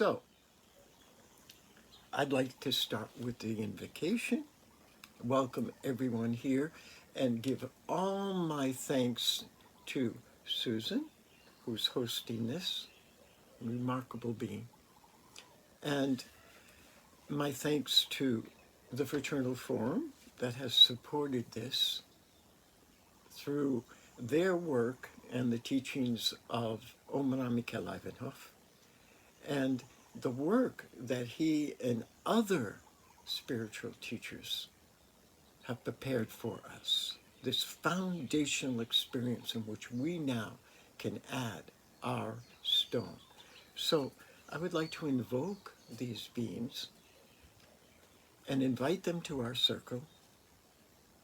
So, I'd like to start with the invocation. Welcome everyone here and give all my thanks to Susan, who's hosting this remarkable being, and my thanks to the Fraternal Forum that has supported this through their work and the teachings of Omraam Mikhaël Aïvanhov, and the work that he and other spiritual teachers have prepared for us, this foundational experience in which we now can add our stone. So I would like to invoke these beings and invite them to our circle,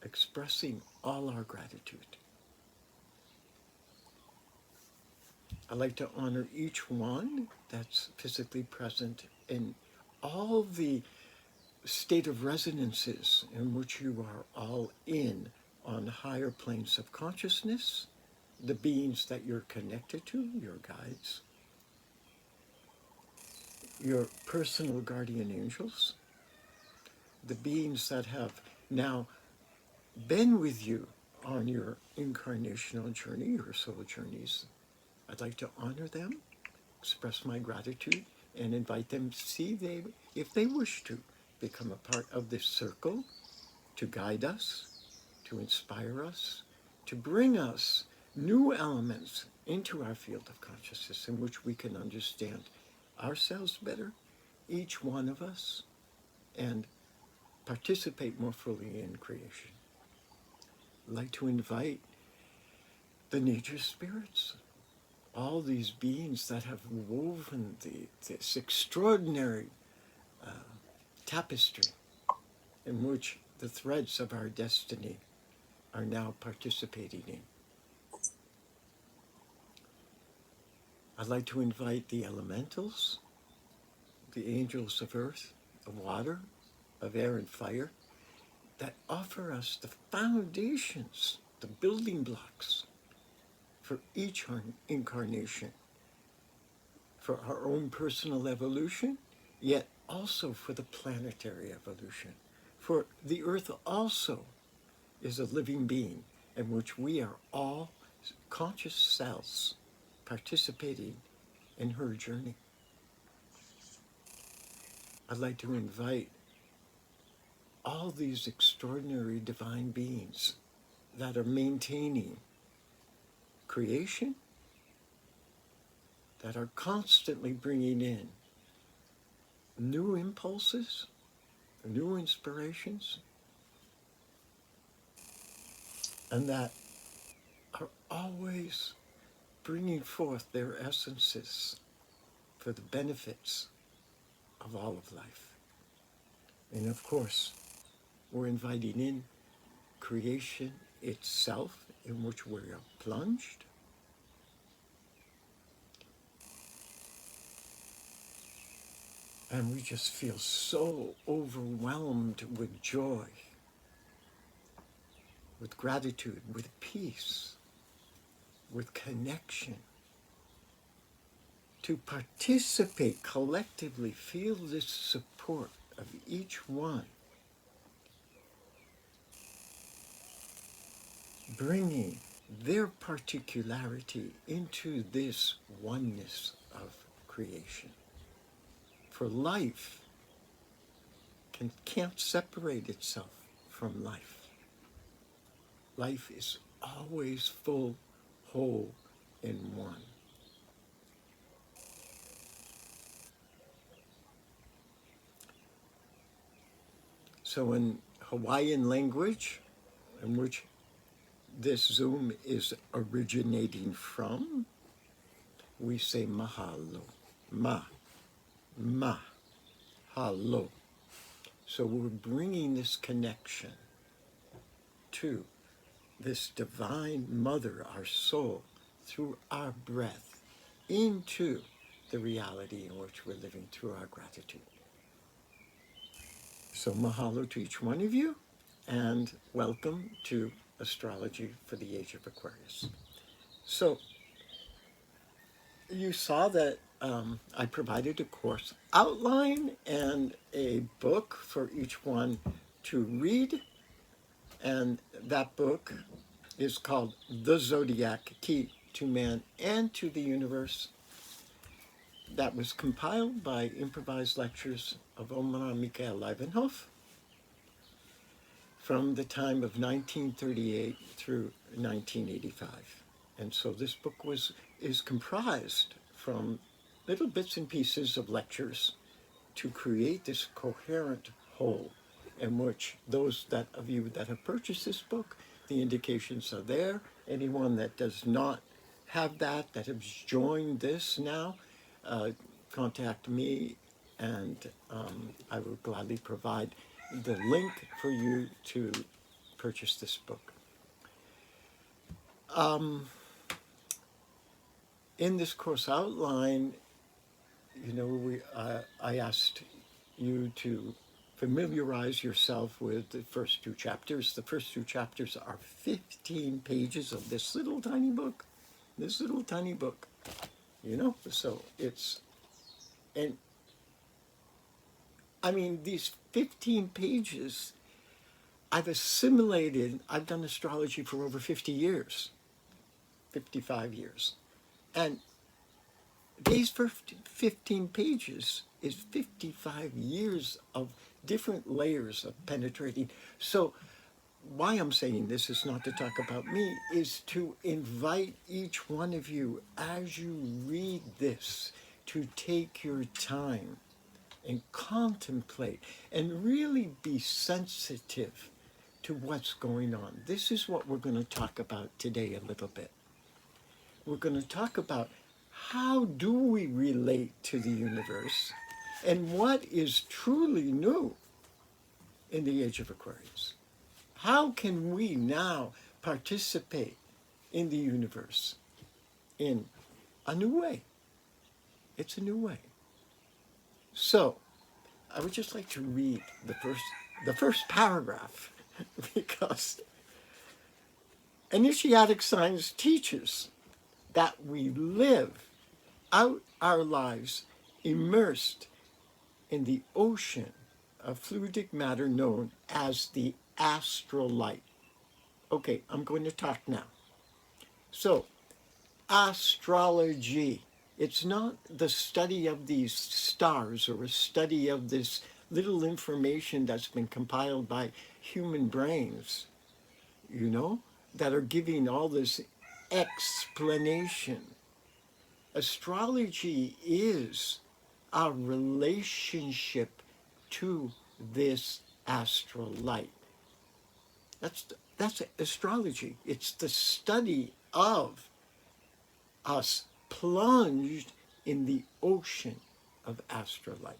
expressing all our gratitude. I'd like to honor each one that's physically present in all the state of resonances in which you are all in on higher planes of consciousness, the beings that you're connected to, your guides, your personal guardian angels, the beings that have now been with you on your incarnational journey, your soul journeys. I'd like to honor them, express my gratitude, and invite them to see if they wish to become a part of this circle, to guide us, to inspire us, to bring us new elements into our field of consciousness in which we can understand ourselves better, each one of us, and participate more fully in creation. I'd like to invite the nature spirits, all these beings that have woven this extraordinary tapestry in which the threads of our destiny are now participating in. I'd like to invite the elementals, the angels of earth, of water, of air and fire, that offer us the foundations, the building blocks for each incarnation, for our own personal evolution, yet also for the planetary evolution. For the earth also is a living being in which we are all conscious cells participating in her journey. I'd like to invite all these extraordinary divine beings that are maintaining creation, that are constantly bringing in new impulses, new inspirations, and that are always bringing forth their essences for the benefits of all of life. And of course, we're inviting in creation itself, in which we are plunged. And we just feel so overwhelmed with joy, with gratitude, with peace, with connection. To participate collectively, feel this support of each one, bringing their particularity into this oneness of creation. For life can't separate itself from life. Life is always full, whole, in one. So in Hawaiian language, in which this Zoom is originating from, we say mahalo, mahalo. So we're bringing this connection to this divine mother, our soul, through our breath, into the reality in which we're living through our gratitude. So mahalo to each one of you, and welcome to Astrology for the Age of Aquarius. So you saw that I provided a course outline and a book for each one to read. And that book is called The Zodiac, Key to Man and to the Universe. That was compiled by improvised lectures of Omraam Mikhaël Aïvanhov from the time of 1938 through 1985. And so this book is comprised from little bits and pieces of lectures to create this coherent whole, in which those of you that have purchased this book, the indications are there. Anyone that does not have that has joined this now, contact me, and I will gladly provide the link for you to purchase this book. In this course outline, I asked you to familiarize yourself with the first two chapters. The first two chapters are 15 pages of this little tiny book. So these 15 pages, I've done astrology for over 50 years, 55 years. And these first 15 pages is 55 years of different layers of penetrating. So why I'm saying this is not to talk about me, is to invite each one of you, as you read this, to take your time and contemplate and really be sensitive to what's going on. This is what we're going to talk about today a little bit. We're going to talk about how do we relate to the universe and what is truly new in the Age of Aquarius. How can we now participate in the universe in a new way? It's a new way. So, I would just like to read the first paragraph because initiatic science teaches that we live out our lives immersed in the ocean of fluidic matter known as the astral light. Okay, I'm going to talk now. So, astrology. It's not the study of these stars or a study of this little information that's been compiled by human brains, that are giving all this explanation. Astrology is our relationship to this astral light. That's astrology. It's the study of us plunged in the ocean of astral light.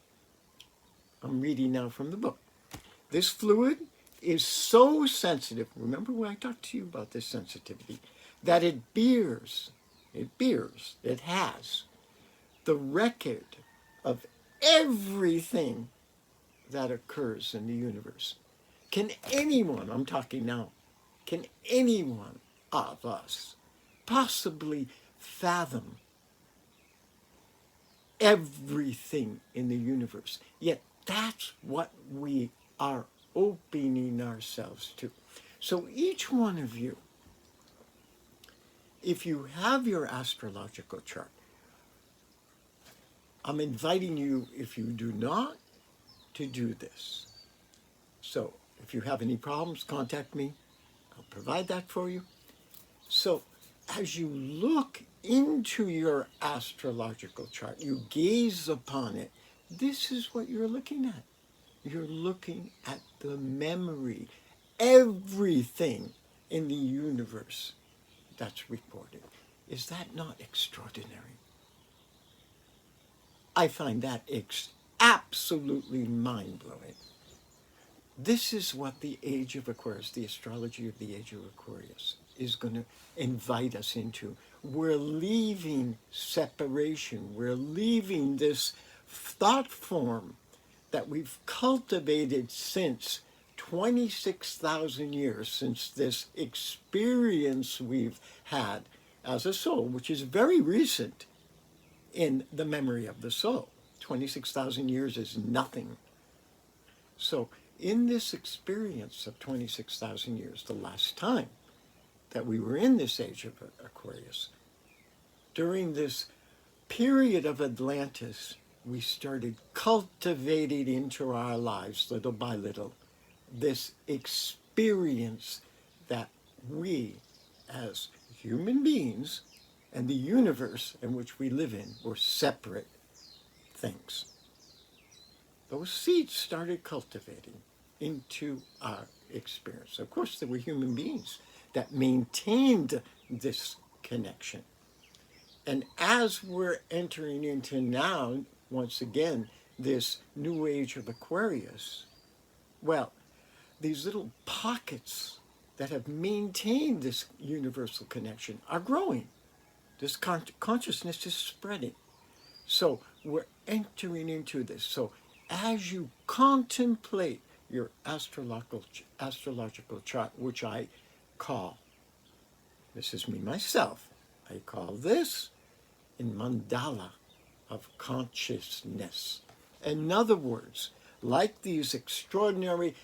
I'm reading now from the book. This fluid is so sensitive, remember when I talked to you about this sensitivity, that it has the record of everything that occurs in the universe. Can anyone of us possibly fathom everything in the universe? Yet that's what we are opening ourselves to. So each one of you, if you have your astrological chart, I'm inviting you, if you do not, to do this. So if you have any problems, contact me. I'll provide that for you. So as you look into your astrological chart, you gaze upon it, this is what you're looking at. You're looking at the memory, everything in the universe that's recorded. Is that not extraordinary? I find that absolutely mind-blowing. This is what the Age of Aquarius, the astrology of the Age of Aquarius, is going to invite us into. We're leaving separation. We're leaving this thought form that we've cultivated since 26,000 years, since this experience we've had as a soul, which is very recent in the memory of the soul. 26,000 years is nothing. So in this experience of 26,000 years, the last time that we were in this age of Aquarius, during this period of Atlantis, we started cultivating into our lives, little by little, this experience that we, as human beings, and the universe in which we live in were separate things. Those seeds started cultivating into our experience. Of course, there were human beings that maintained this connection. And as we're entering into now, once again, this new age of Aquarius, well, these little pockets that have maintained this universal connection are growing. This consciousness is spreading. So we're entering into this. So as you contemplate your astrological chart, which I call, this is me myself, I call this in mandala of consciousness. In other words, like these extraordinary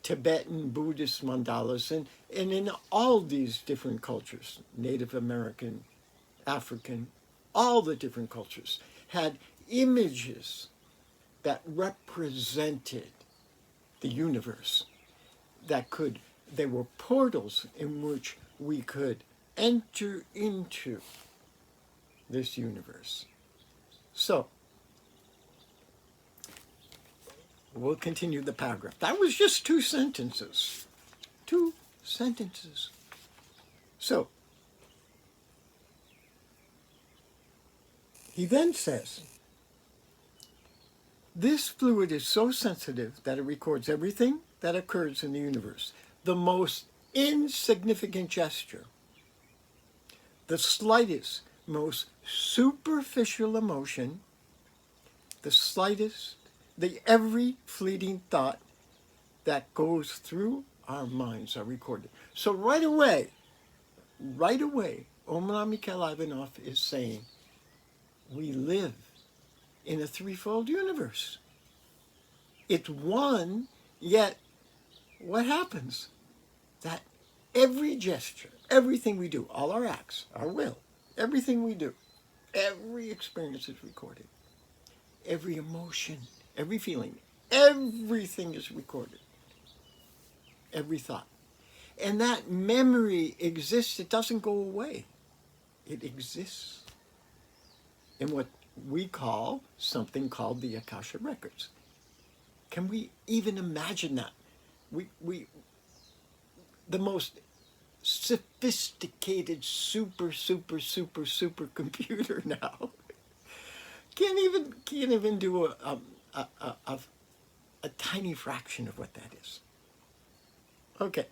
Tibetan Buddhist mandalas, and in all these different cultures, Native American, African, all the different cultures, had images that represented the universe, they were portals in which we could enter into this universe. So, we'll continue the paragraph. That was just 2 sentences. 2 sentences. So, he then says, this fluid is so sensitive that it records everything that occurs in the universe. The most insignificant gesture, the slightest, most superficial emotion, the slightest, the every fleeting thought that goes through our minds are recorded. So right away, Omraam Mikhaël Aïvanhov is saying, we live in a threefold universe. It's one, yet what happens? That every gesture, everything we do, all our acts, our will, everything we do, every experience is recorded. Every emotion, every feeling, everything is recorded. Every thought. And that memory exists, it doesn't go away. It exists in what we call something called the Akasha Records. Can we even imagine that? The most sophisticated super computer now can't even do a tiny fraction of what that is. Okay.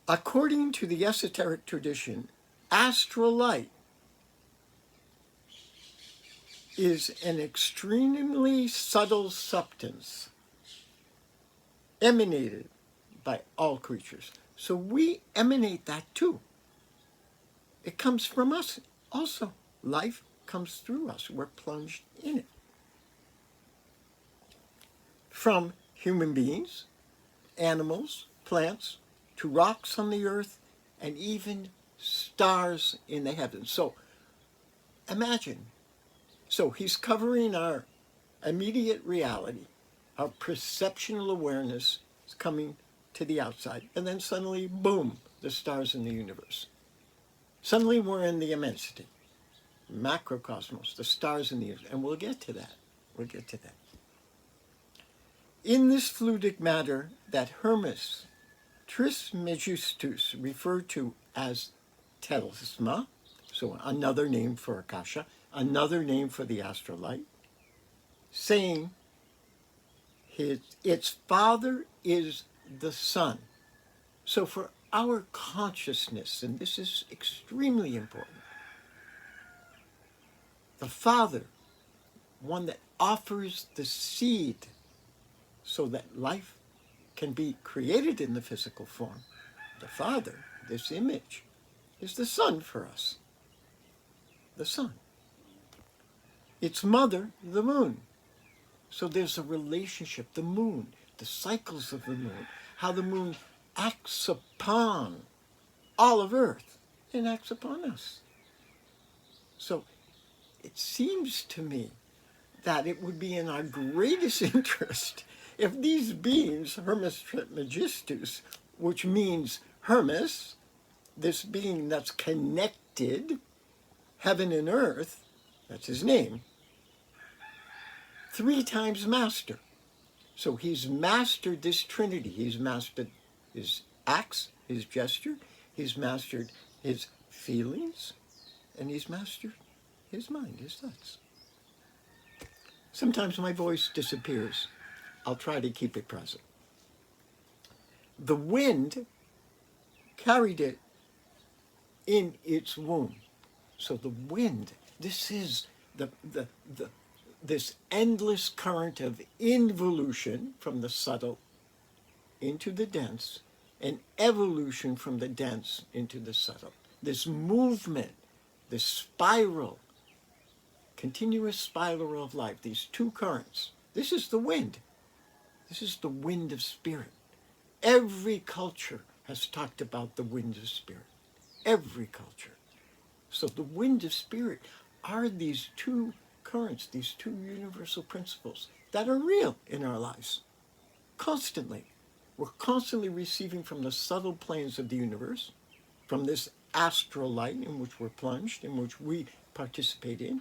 According to the esoteric tradition, astral light is an extremely subtle substance emanated by all creatures. So we emanate that too. It comes from us also. Life comes through us. We're plunged in it. From human beings, animals, plants, to rocks on the earth, and even stars in the heavens. So imagine. So he's covering our immediate reality. Our perceptual awareness is coming to the outside. And then suddenly, boom, the stars in the universe. Suddenly we're in the immensity. Macrocosmos, the stars in the universe. And we'll get to that. We'll get to that. In this fluidic matter that Hermes Trismegistus referred to as talisma, so another name for Akasha, another name for the astral light, saying its father is the sun. So for our consciousness, and this is extremely important, the father, one that offers the seed so that life can be created in the physical form, the father, this image, is the sun for us. The sun. Its mother, the moon. So there's a relationship, the moon, the cycles of the moon, how the moon acts upon all of Earth and acts upon us. So it seems to me that it would be in our greatest interest if these beings, Hermes Trismegistus, which means Hermes, this being that's connected, heaven and earth, that's his name, 3 times master. So he's mastered this trinity. He's mastered his acts, his gesture, he's mastered his feelings, and he's mastered his mind, his thoughts. Sometimes my voice disappears. I'll try to keep it present. The wind carried it in its womb. So the wind, this is this endless current of involution from the subtle into the dense, and evolution from the dense into the subtle. This movement, this spiral, continuous spiral of life, these 2 currents. This is the wind. This is the wind of spirit. Every culture has talked about the wind of spirit. Every culture. So the wind of spirit are these 2 currents, these 2 universal principles that are real in our lives. Constantly. We're constantly receiving from the subtle planes of the universe, from this astral light in which we're plunged, in which we participate in,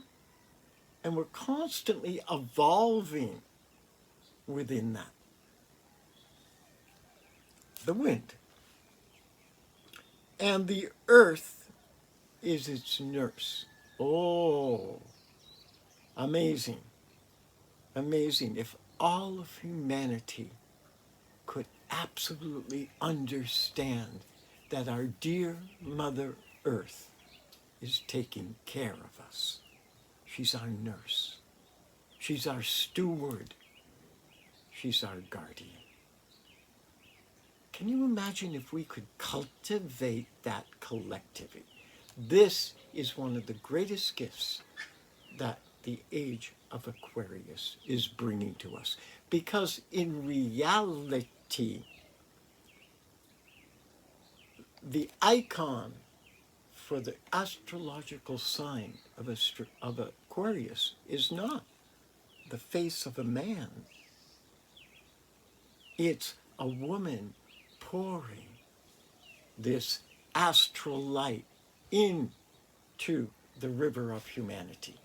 and we're constantly evolving within that. The wind. And the earth is its nurse. Oh, amazing. Amazing. If all of humanity could absolutely understand that our dear Mother Earth is taking care of us. She's our nurse. She's our steward. She's our guardian. Can you imagine if we could cultivate that collectively? This is one of the greatest gifts that the Age of Aquarius is bringing to us. Because in reality, the icon for the astrological sign of Aquarius is not the face of a man. It's a woman pouring this astral light into the river of humanity.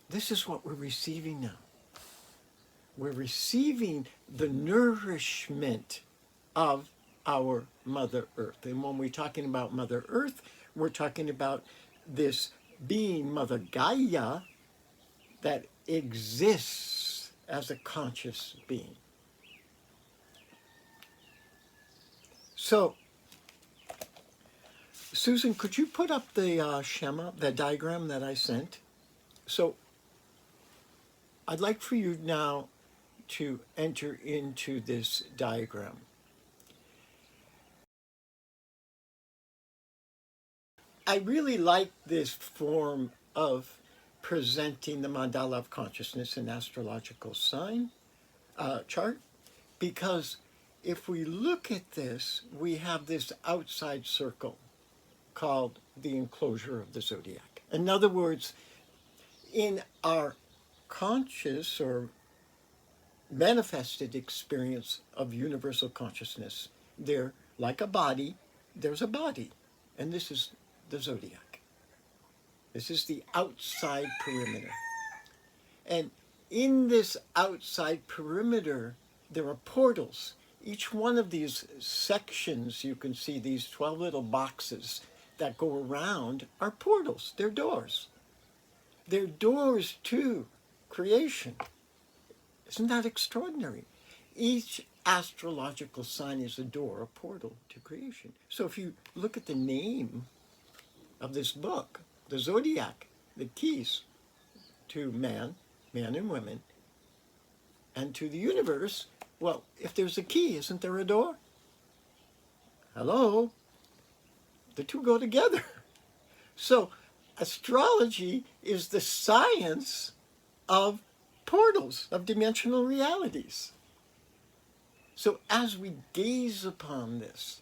This is what we're receiving now. We're receiving the nourishment of our Mother Earth. And when we're talking about Mother Earth, we're talking about this being, Mother Gaia, that exists as a conscious being. So, Susan, could you put up the schema, the diagram that I sent? So, I'd like for you now to enter into this diagram. I really like this form of presenting the mandala of consciousness in astrological sign chart, because if we look at this, we have this outside circle called the enclosure of the zodiac. In other words, in our conscious or manifested experience of universal consciousness, there, like a body, there's a body, and this is the zodiac. This is the outside perimeter. And in this outside perimeter, there are portals. Each one of these sections, you can see these 12 little boxes that go around, are portals. They're doors. They're doors to creation. Isn't that extraordinary? Each astrological sign is a door, a portal to creation. So if you look at the name of this book, the Zodiac, the keys to man and women, and to the universe, well, if there's a key, isn't there a door? Hello? The two go together. So astrology is the science of portals, of dimensional realities. So as we gaze upon this,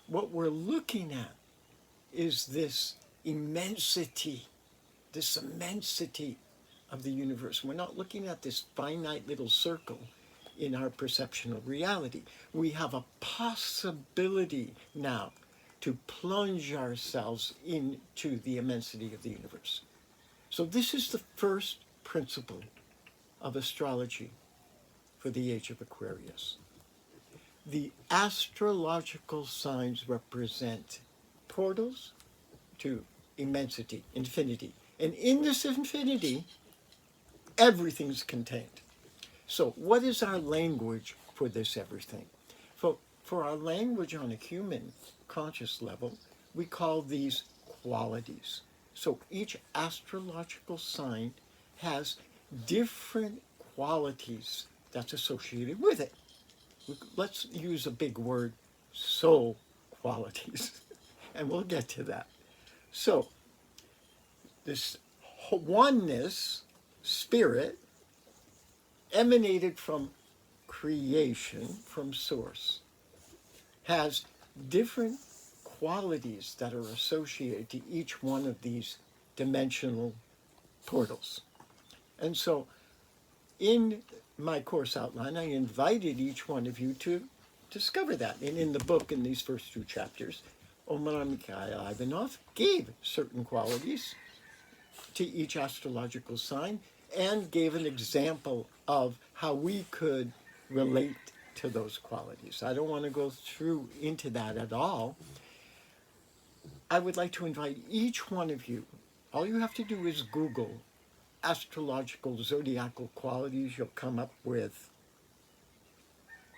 what we're looking at is this immensity of the universe. We're not looking at this finite little circle in our perception of reality. We have a possibility now to plunge ourselves into the immensity of the universe. So this is the first principle of astrology for the Age of Aquarius. The astrological signs represent portals to immensity, infinity. And in this infinity, everything's contained. So what is our language for this everything? For our language on a human conscious level, we call these qualities. So each astrological sign has different qualities that's associated with it. Let's use a big word, soul qualities, and we'll get to that. So this oneness, spirit, emanated from creation, from source, has different qualities that are associated to each one of these dimensional portals. And so in my course outline, I invited each one of you to discover that. And in the book, in these first two chapters, Omraam Mikhaël Aïvanhov gave certain qualities to each astrological sign and gave an example of how we could relate to those qualities. I don't want to go through into that at all. I would like to invite each one of you, all you have to do is Google astrological zodiacal qualities. You'll come up with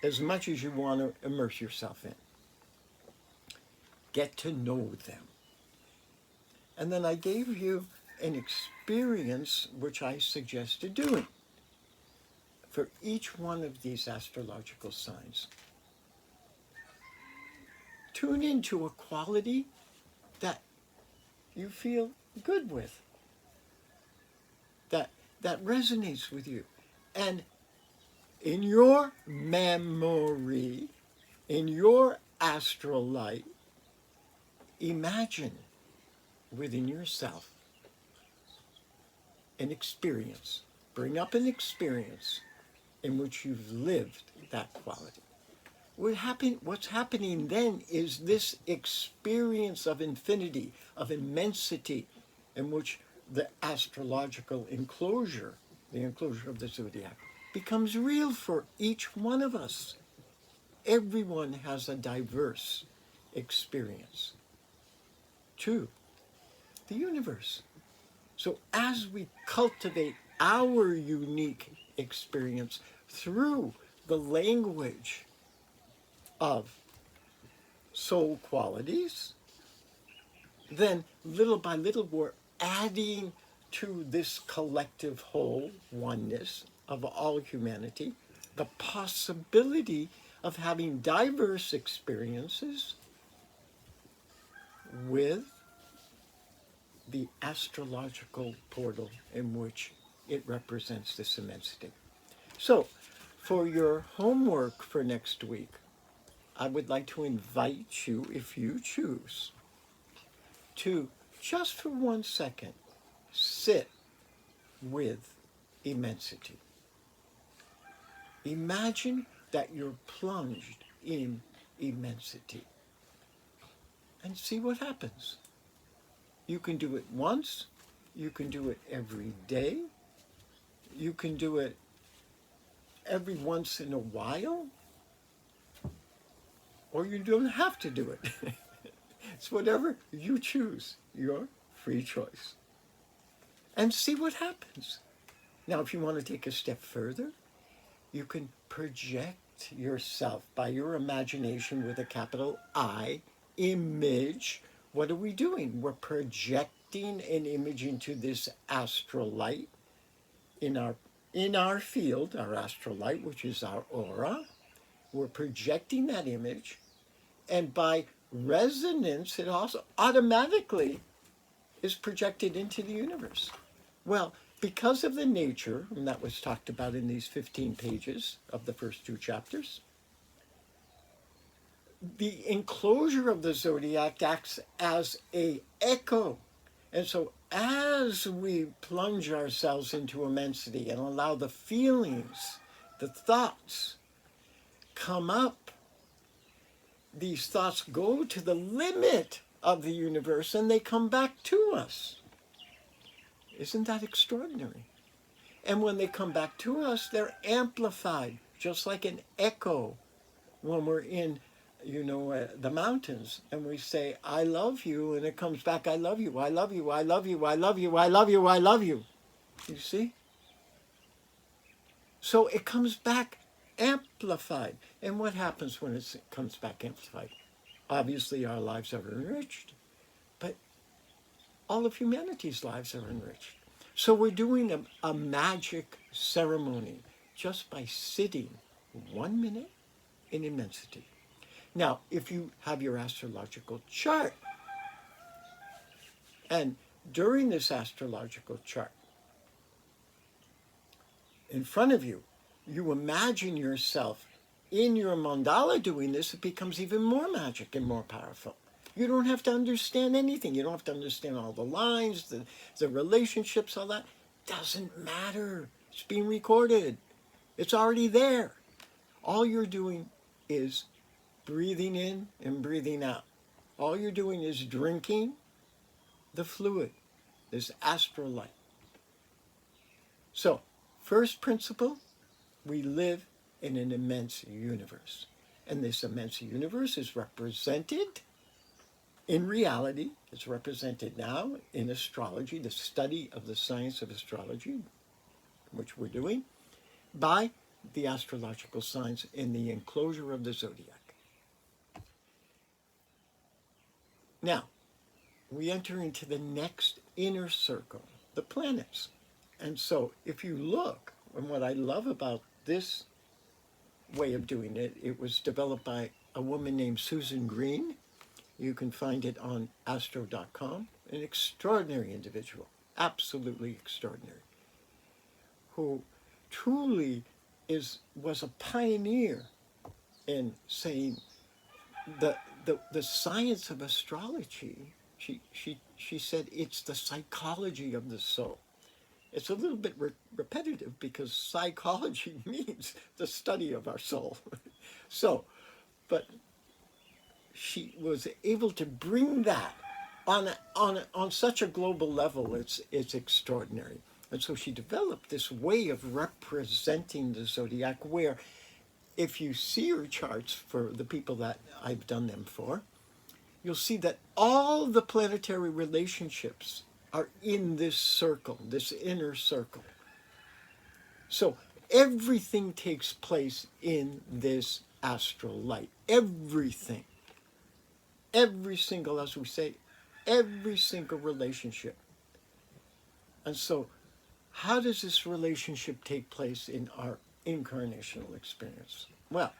as much as you want to immerse yourself in. Get to know them. And then I gave you an experience which I suggested doing for each one of these astrological signs. Tune into a quality that you feel good with, that resonates with you. And in your memory, in your astral light, imagine within yourself an experience. Bring up an experience in which you've lived that quality. What's happening then is this experience of infinity, of immensity, in which the astrological enclosure, the enclosure of the zodiac, becomes real for each one of us. Everyone has a diverse experience. Two, the universe. So as we cultivate our unique experience through the language of soul qualities, then little by little we're adding to this collective whole oneness of all humanity the possibility of having diverse experiences with the astrological portal in which it represents this immensity. So, for your homework for next week, I would like to invite you, if you choose, to just for 1 second sit with immensity. Imagine that you're plunged in immensity and see what happens. You can do it once, you can do it every day, you can do it every once in a while, or you don't have to do it. It's whatever you choose, your free choice. And see what happens. Now, if you want to take a step further, you can project yourself by your imagination with a capital I, image. What are we doing? We're projecting an image into this astral light in our field, our astral light, which is our aura. We're projecting that image, and by resonance, it also automatically is projected into the universe. Well, because of the nature, and that was talked about in these 15 pages of the first 2 chapters, the enclosure of the zodiac acts as a echo. And so as we plunge ourselves into immensity and allow the feelings, the thoughts come up, these thoughts go to the limit of the universe and they come back to us. Isn't that extraordinary? And when they come back to us, they're amplified, just like an echo when we're in the mountains, and we say, I love you, and it comes back, I love you, I love you, I love you, I love you, I love you, I love you. You see? So it comes back amplified. And what happens when it comes back amplified? Obviously, our lives are enriched, but all of humanity's lives are enriched. So we're doing a magic ceremony just by sitting 1 minute in immensity. Now, if you have your astrological chart, and during this astrological chart, in front of you, you imagine yourself in your mandala doing this, it becomes even more magic and more powerful. You don't have to understand anything. You don't have to understand all the lines, the relationships, all that. Doesn't matter. It's being recorded. It's already there. All you're doing is breathing in and breathing out. All you're doing is drinking the fluid, this astral light. So, first principle, we live in an immense universe. And this immense universe is represented in reality. It's represented now in astrology, the study of the science of astrology, which we're doing, by the astrological signs in the enclosure of the zodiac. Now, we enter into the next inner circle, the planets. And so if you look, and what I love about this way of doing it, it was developed by a woman named Liz Greene. You can find it on astro.com. An extraordinary individual, absolutely extraordinary, who truly was a pioneer in saying the science of astrology. She said it's the psychology of the soul. It's a little bit repetitive because psychology means the study of our soul. So, but she was able to bring that on such a global level. It's extraordinary. And so she developed this way of representing the zodiac where, if you see her charts for the people that I've done them for, you'll see that all the planetary relationships are in this circle, this inner circle. So everything takes place in this astral light. Everything. Every single, as we say, every single relationship. And so how does this relationship take place in our incarnational experience? Well,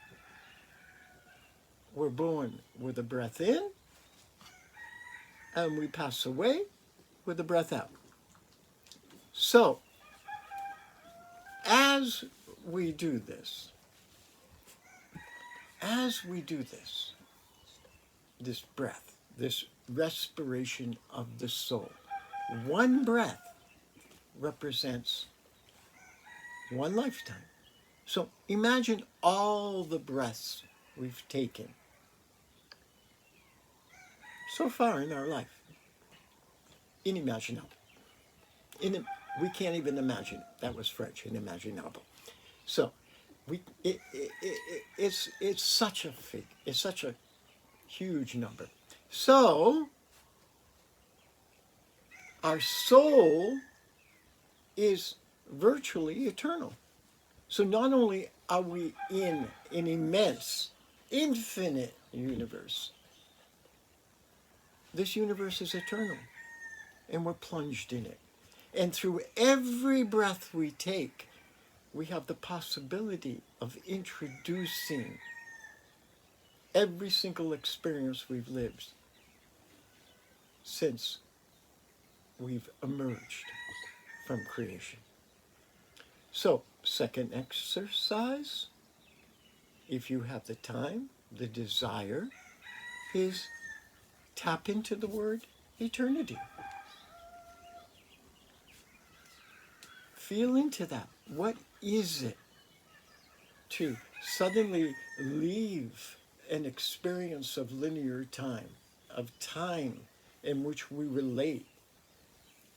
we're born with a breath in, and we pass away with a breath out. So, as we do this, this breath, this respiration of the soul, one breath represents one lifetime. So imagine all the breaths we've taken so far in our life. Inimaginable. We can't even imagine it. That was French, inimaginable. So it's such a huge number. So our soul is virtually eternal. So not only are we in an immense, infinite universe, this universe is eternal, and we're plunged in it. And through every breath we take, we have the possibility of introducing every single experience we've lived since we've emerged from creation. So, second exercise, if you have the time, the desire, is tap into the word eternity. Feel into that. What is it to suddenly leave an experience of linear time, of time in which we relate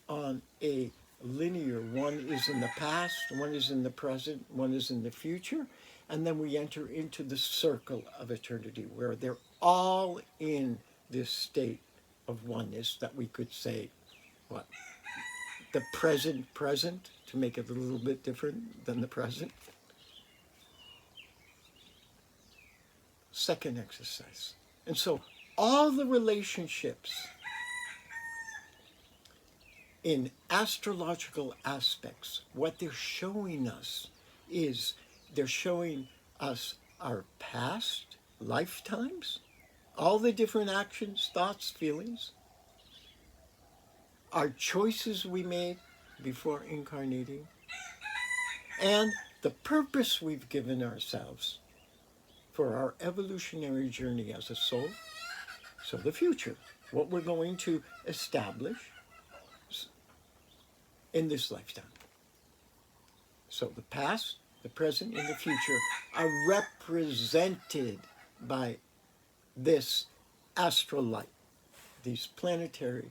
on a linear, one is in the past, one is in the present, one is in the future, and then we enter into the circle of eternity where they're all in this state of oneness that we could say, what? The present, to make it a little bit different than the present. Second exercise. And so all the relationships in astrological aspects, what they're showing us is they're showing us our past lifetimes, all the different actions, thoughts, feelings, our choices we made before incarnating, and the purpose we've given ourselves for our evolutionary journey as a soul. So the future, what we're going to establish in this lifetime. So the past, the present, and the future are represented by this astral light, these planetary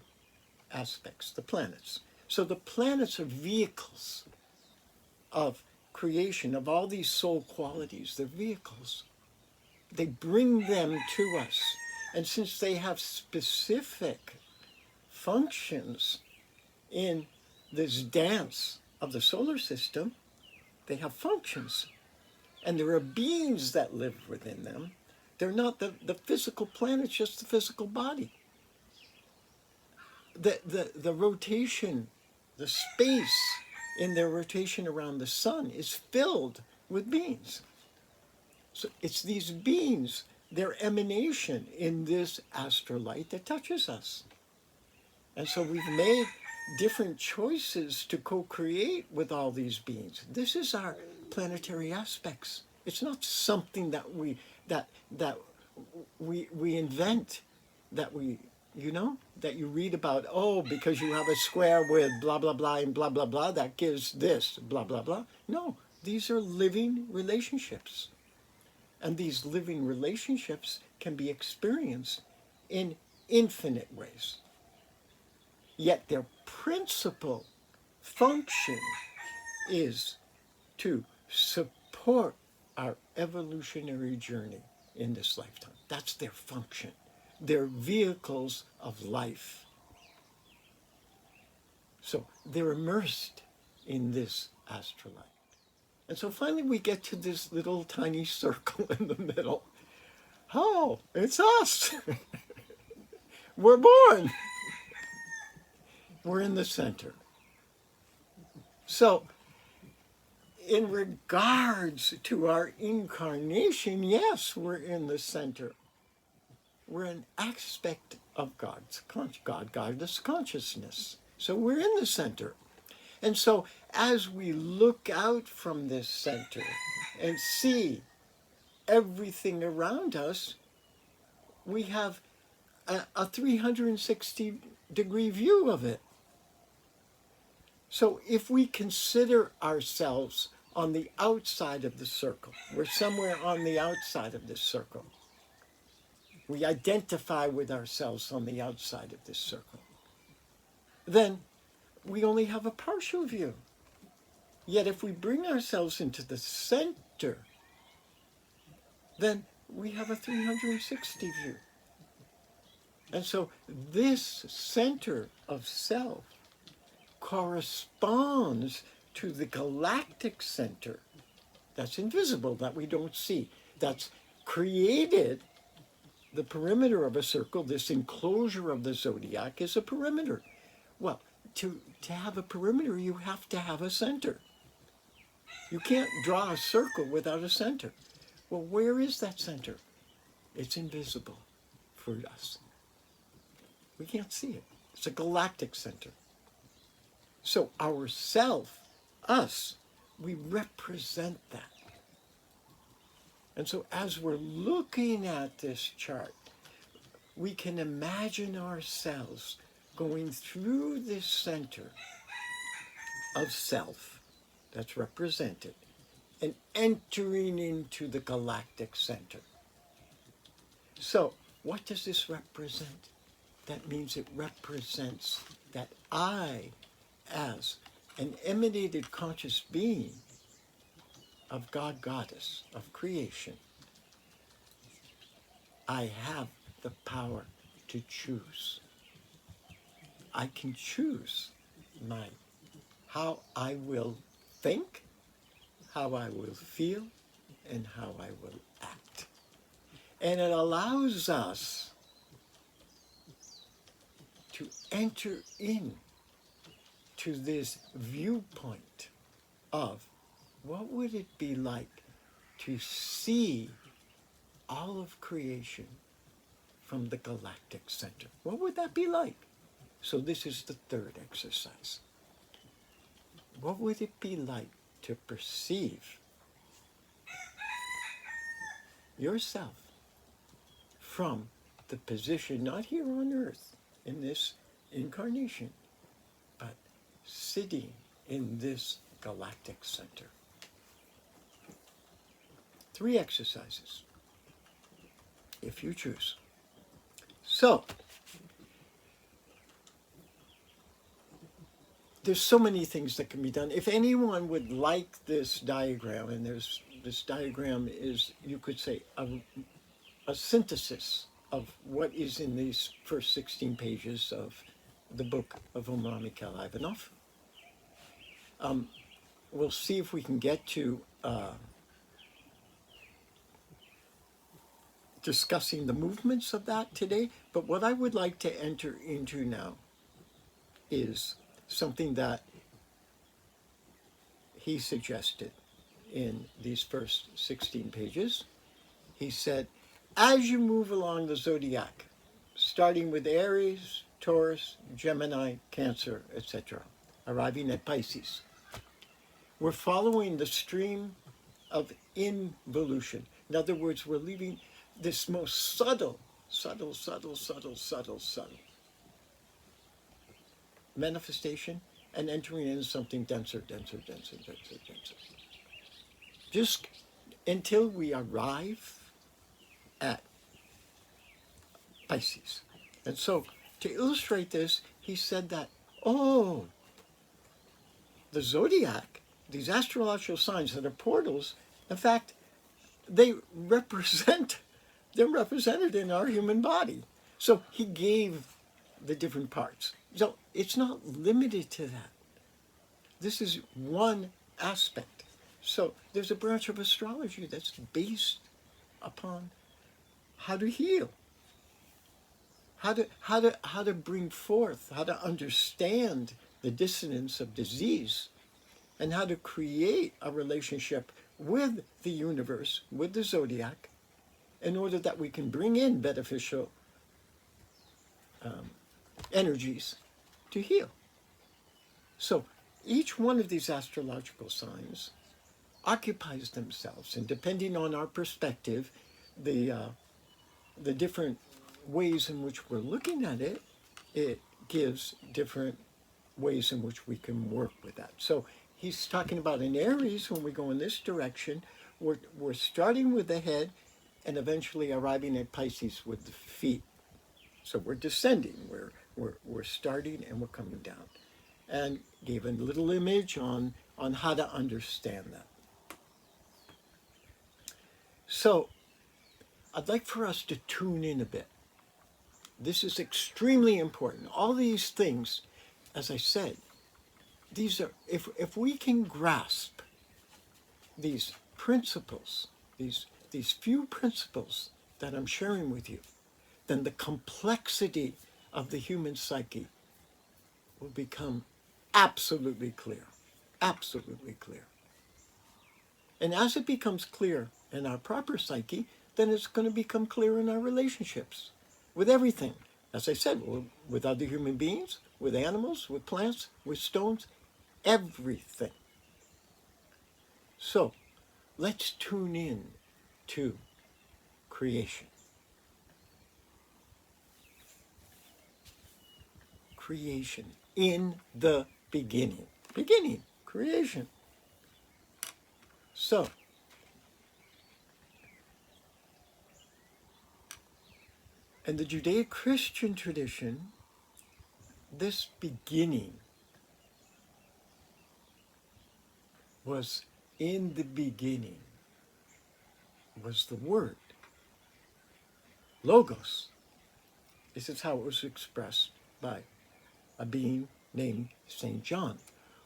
aspects, the planets. So the planets are vehicles of creation, of all these soul qualities. They're vehicles. They bring them to us. And since they have specific functions in this dance of the solar system, they have functions. And there are beings that live within them. They're not the physical planet, just the physical body. The rotation, the space in their rotation around the sun is filled with beings. So it's these beings, their emanation in this astral light that touches us. And so we've made different choices to co-create with all these beings. This is our planetary aspects. It's not something that we invent, that we, that you read about, oh, because you have a square with blah, blah, blah, and blah, blah, blah, that gives this, blah, blah, blah. No, these are living relationships. And these living relationships can be experienced in infinite ways. Yet their principal function is to support our evolutionary journey in this lifetime. That's their function. They're vehicles of life. So they're immersed in this astral light. And so finally we get to this little tiny circle in the middle. Oh, it's us. We're born. We're in the center. So in regards to our incarnation, yes, we're in the center. We're an aspect of God's God's consciousness. So we're in the center. And so as we look out from this center and see everything around us, we have a 360-degree view of it. So if we consider ourselves on the outside of the circle, we're somewhere on the outside of this circle. We identify with ourselves on the outside of this circle. Then we only have a partial view. Yet if we bring ourselves into the center, then we have a 360 view. And so this center of self corresponds to the galactic center that's invisible, that we don't see, that's created the perimeter of a circle. This enclosure of the zodiac is a perimeter. Well, to have a perimeter, you have to have a center. You can't draw a circle without a center. Well, where is that center? It's invisible for us. We can't see it. It's a galactic center. So our self, us, we represent that. And so as we're looking at this chart, we can imagine ourselves going through this center of self that's represented and entering into the galactic center. So what does this represent? That means it represents that I, as an emanated conscious being of God, Goddess, of creation, I have the power to choose. I can choose how I will think, how I will feel, and how I will act. And it allows us to enter in to this viewpoint of what would it be like to see all of creation from the galactic center? What would that be like? So this is the third exercise. What would it be like to perceive yourself from the position, not here on earth in this incarnation, but sitting in this galactic center? 3 exercises, if you choose. So, there's so many things that can be done. If anyone would like this diagram, and this diagram is, you could say, a synthesis of what is in these first 16 pages of the book of Omraam Mikhaël Aïvanhov. We'll see if we can get to discussing the movements of that today, but what I would like to enter into now is something that he suggested in these first 16 pages. He said, as you move along the zodiac, starting with Aries, Taurus, Gemini, Cancer, etc., arriving at Pisces, we're following the stream of involution. In other words, we're leaving this most subtle manifestation and entering into something denser. Just until we arrive at Pisces. And so, to illustrate this, he said that, the zodiac, these astrological signs that are portals, in fact, they're represented in our human body. So he gave the different parts. So it's not limited to that. This is one aspect. So there's a branch of astrology that's based upon how to heal, how to bring forth, how to understand the dissonance of disease, and how to create a relationship with the universe, with the zodiac, in order that we can bring in beneficial energies to heal. So each one of these astrological signs occupies themselves, and depending on our perspective, the different ways in which we're looking at it, it gives different ways in which we can work with that. So he's talking about in Aries, when we go in this direction, we're starting with the head and eventually arriving at Pisces with the feet. So we're descending, we're starting and we're coming down. And gave a little image on how to understand that. So I'd like for us to tune in a bit. This is extremely important. All these things, as I said, these are, if we can grasp these principles, these few principles that I'm sharing with you, then the complexity of the human psyche will become absolutely clear. Absolutely clear. And as it becomes clear in our proper psyche, then it's going to become clear in our relationships with everything. As I said, with other human beings, with animals, with plants, with stones, everything. So let's tune in to creation. Creation in the beginning. Beginning, creation. So, in the Judeo-Christian tradition, this beginning was in the beginning, was the Word. Logos. This is how it was expressed by a being named St. John,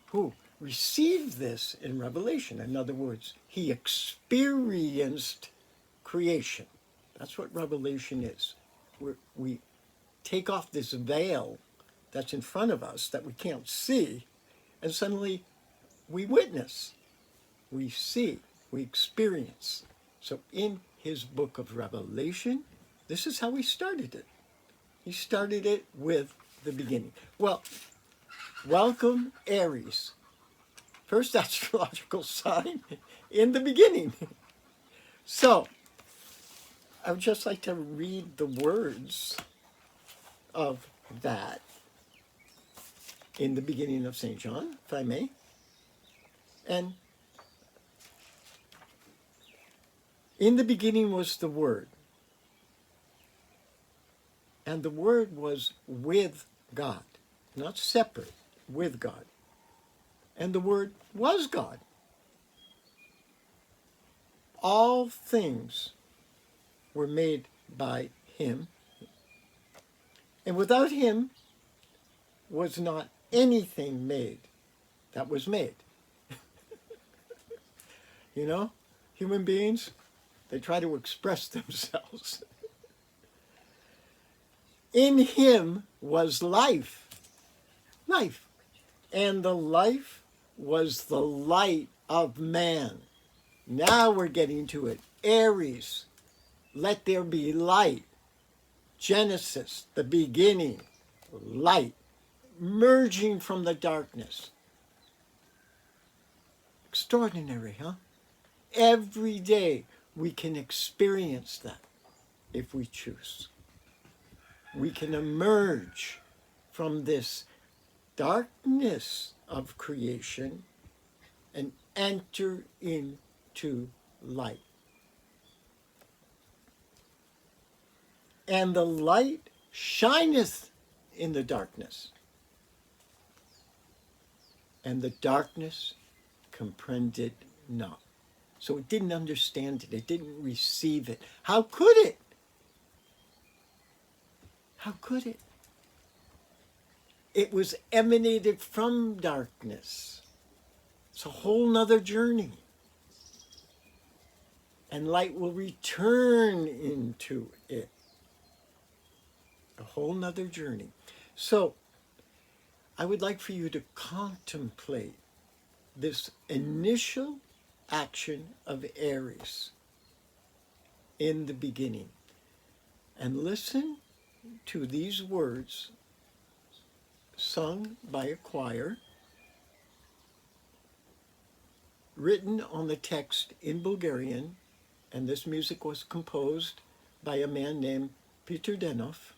who received this in Revelation. In other words, he experienced creation. That's what Revelation is. We take off this veil that's in front of us that we can't see, and suddenly we witness, we see, we experience. So in his book of Revelation, this is how he started it. He started it with the beginning. Well, welcome Aries. First astrological sign in the beginning. So, I would just like to read the words of that in the beginning of St. John, if I may. And in the beginning was the Word. And the Word was with God, not separate, with God. And the Word was God. All things were made by him, and without him was not anything made that was made. You know, human beings, they try to express themselves. In him was life, life, and the life was the light of man. Now we're getting to it. Aries, let there be light. Genesis, the beginning, light, merging from the darkness. Extraordinary, huh? Every day we can experience that if we choose. We can emerge from this darkness of creation and enter into light. And the light shineth in the darkness, and the darkness comprehended not. So it didn't understand it. It didn't receive it. How could it? How could it? It was emanated from darkness. It's a whole nother journey. And light will return into it. A whole nother journey. So I would like for you to contemplate this initial action of Aries in the beginning. And listen to these words sung by a choir, written on the text in Bulgarian, and this music was composed by a man named Peter Deunov.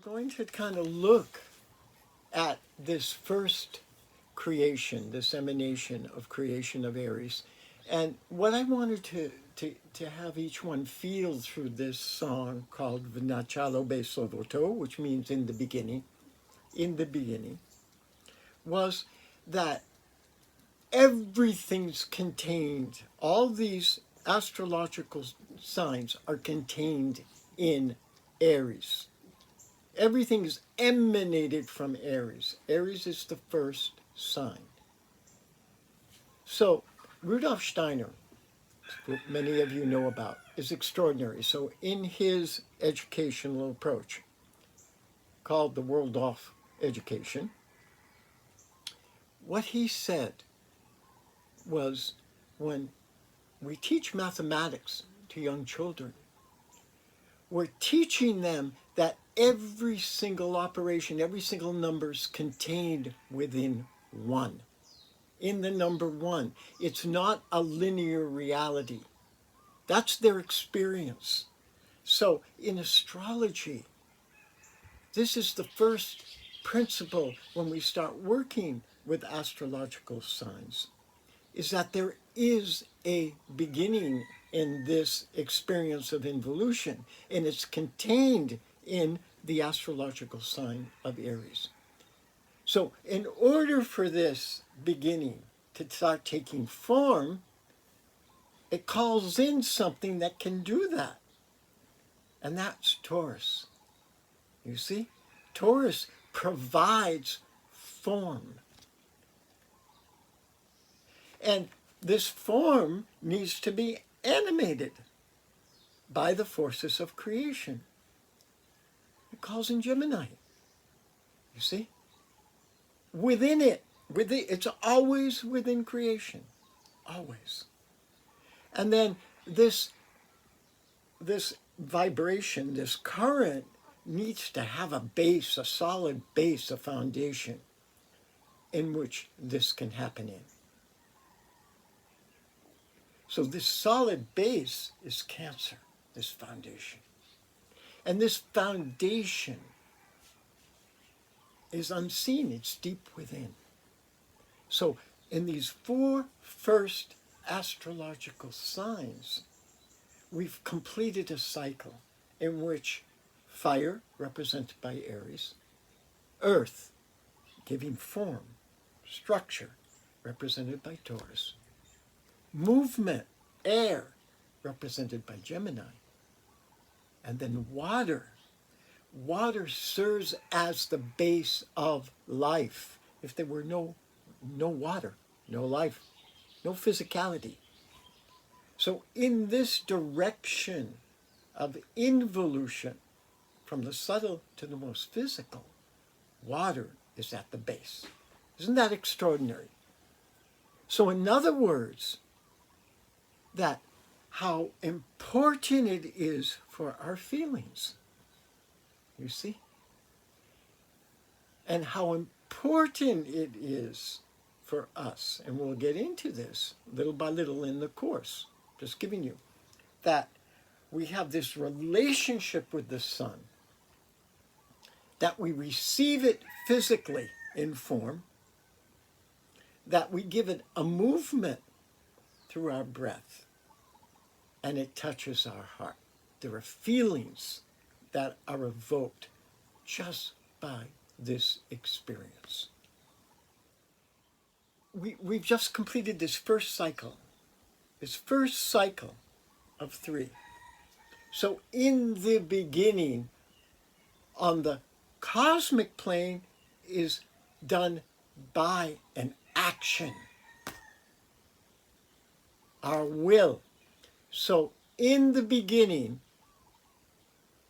going to kind of look at this first creation, this emanation of creation of Aries. And what I wanted to have each one feel through this song called V'nachalo be Slovoto, which means in the beginning, was that everything's contained, all these astrological signs are contained in Aries. Everything is emanated from Aries. Aries is the first sign. So Rudolf Steiner, who many of you know about, is extraordinary. So in his educational approach, called the Waldorf education, what he said was, when we teach mathematics to young children, we're teaching them that every single operation, every single number is contained within one. In the number one. It's not a linear reality. That's their experience. So in astrology, this is the first principle when we start working with astrological signs, is that there is a beginning in this experience of involution, and it's contained in the astrological sign of Aries. So in order for this beginning to start taking form, it calls in something that can do that. And that's Taurus. You see? Taurus provides form. And this form needs to be animated by the forces of creation. It calls in Gemini. You see? Within it, it's always within creation. Always. And then this vibration, this current, needs to have a base, a solid base, a foundation in which this can happen in. So this solid base is Cancer, this foundation. And this foundation is unseen, it's deep within. So in these four first astrological signs, we've completed a cycle in which fire, represented by Aries, earth, giving form, structure, represented by Taurus, movement, air, represented by Gemini, and then water. Water serves as the base of life. If there were no water, no life, no physicality. So in this direction of involution, from the subtle to the most physical, water is at the base. Isn't that extraordinary? So in other words, that how important it is for our feelings, you see? And how important it is for us, and we'll get into this little by little in the course, just giving you, that we have this relationship with the sun, that we receive it physically in form, that we give it a movement through our breath, and it touches our heart. There are feelings that are evoked just by this experience. We've just completed this first cycle of 3. So in the beginning, on the cosmic plane, is done by an action, our will. So in the beginning,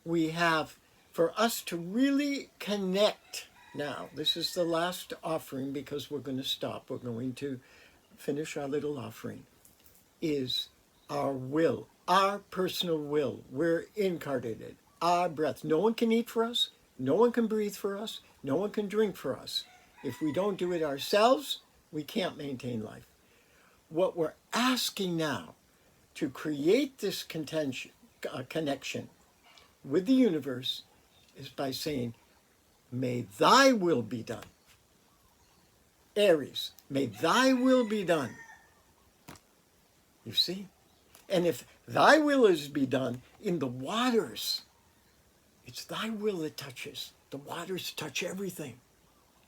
we have, for us to really connect now, this is the last offering because we're going to stop, we're going to finish our little offering, is our will, our personal will. We're incarnated, our breath. No one can eat for us, no one can breathe for us, no one can drink for us. If we don't do it ourselves, we can't maintain life. What we're asking now to create this connection with the universe is by saying, may thy will be done. Aries, may thy will be done. You see? And if thy will is be done in the waters, it's thy will that touches. The waters touch everything.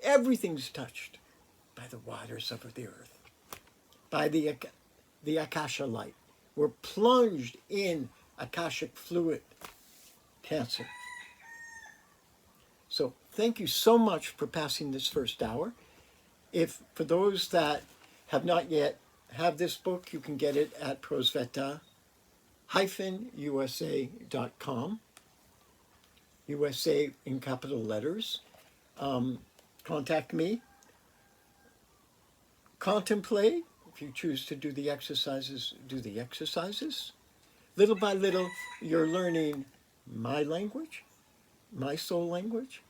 Everything's touched by the waters of the earth, by the Akasha light. We're plunged in Akashic fluid, Cancer. So thank you so much for passing this first hour. If for those that have not yet have this book, you can get it at prosveta-usa.com. USA in capital letters. Contact me. Contemplate. If you choose to do the exercises, do the exercises. Little by little, you're learning my language, my soul language.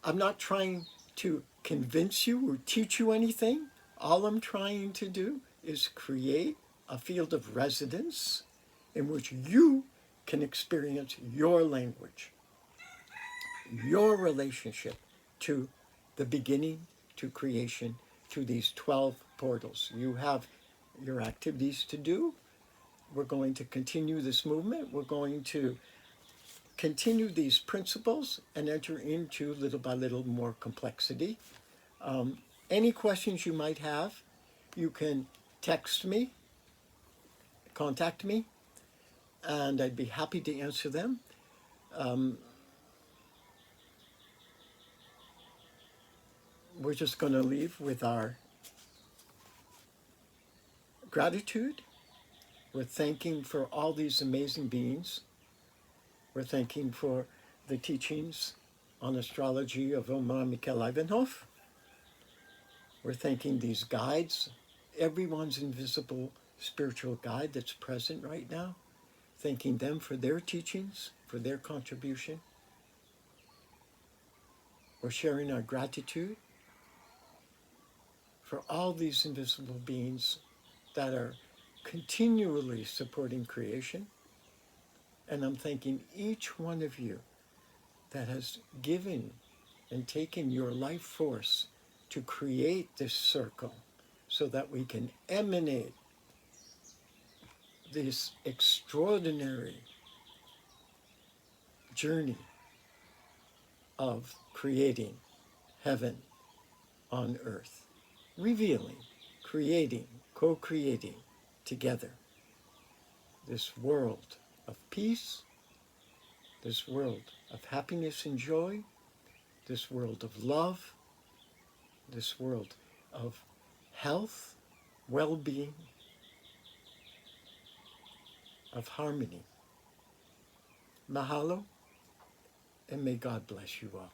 I'm not trying to convince you or teach you anything. All I'm trying to do is create a field of residence in which you can experience your language, your relationship to the beginning, to creation, to these 12 portals. You have your activities to do. We're going to continue this movement. We're going to continue these principles and enter into little by little more complexity. Any questions you might have, you can text me, contact me, and I'd be happy to answer them. We're just going to leave with our gratitude. We're thanking for all these amazing beings. We're thanking for the teachings on astrology of Omraam, Mikhaël, Aïvanhov. We're thanking these guides, everyone's invisible spiritual guide that's present right now, thanking them for their teachings, for their contribution. We're sharing our gratitude for all these invisible beings that are continually supporting creation. And I'm thanking each one of you that has given and taken your life force to create this circle so that we can emanate this extraordinary journey of creating heaven on earth, revealing, creating, co-creating together this world of peace, this world of happiness and joy, this world of love, this world of health, well-being, of harmony. Mahalo, and may God bless you all.